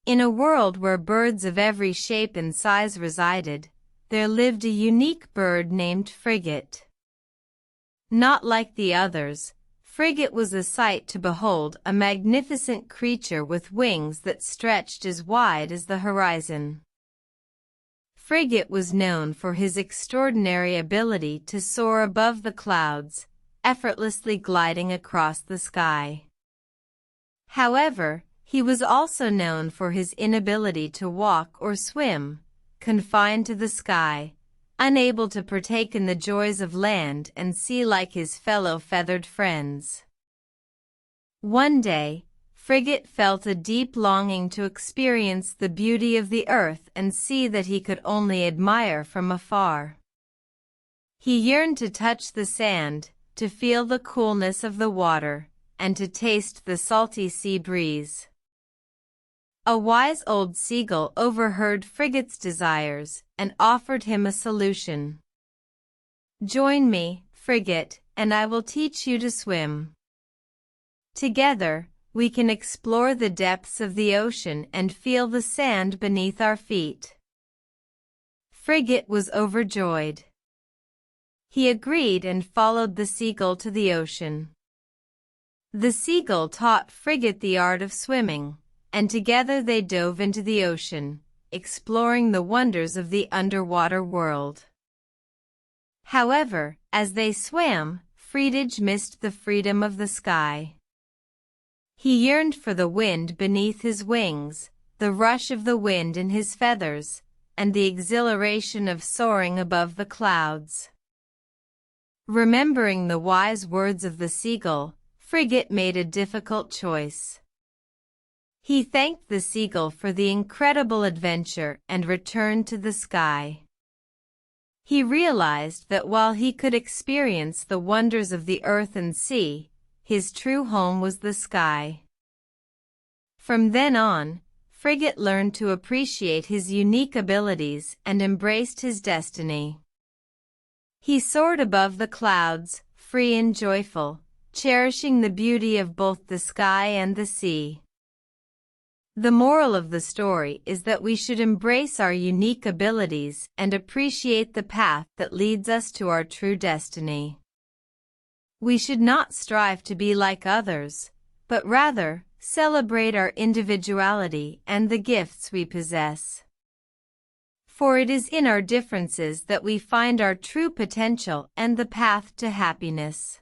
In a world where birds of every shape and size resided, there lived a unique bird named Frigate. Not like the others, Frigate was a sight to behold, a magnificent creature with wings that stretched as wide as the horizon. Frigate was known for his extraordinary ability to soar above the clouds, effortlessly gliding across the sky. However, he was also known for his inability to walk or swim, confined to the sky, unable to partake in the joys of land and sea like his fellow feathered friends. One day, Frigate felt a deep longing to experience the beauty of the earth and sea that he could only admire from afar. He yearned to touch the sand, to feel the coolness of the water, and to taste the salty sea breeze. A wise old seagull overheard Frigate's desires and offered him a solution. "Join me, Frigate, and I will teach you to swim. Together, we can explore the depths of the ocean and feel the sand beneath our feet." Frigate was overjoyed. He agreed and followed the seagull to the ocean. The seagull taught Frigate the art of swimming, and together they dove into the ocean, exploring the wonders of the underwater world. However, as they swam, Frigate missed the freedom of the sky. He yearned for the wind beneath his wings, the rush of the wind in his feathers, and the exhilaration of soaring above the clouds. Remembering the wise words of the seagull, Frigate made a difficult choice. He thanked the seagull for the incredible adventure and returned to the sky. He realized that while he could experience the wonders of the earth and sea, his true home was the sky. From then on, Frigate learned to appreciate his unique abilities and embraced his destiny. He soared above the clouds, free and joyful, cherishing the beauty of both the sky and the sea. The moral of the story is that we should embrace our unique abilities and appreciate the path that leads us to our true destiny. We should not strive to be like others, but rather celebrate our individuality and the gifts we possess. For it is in our differences that we find our true potential and the path to happiness.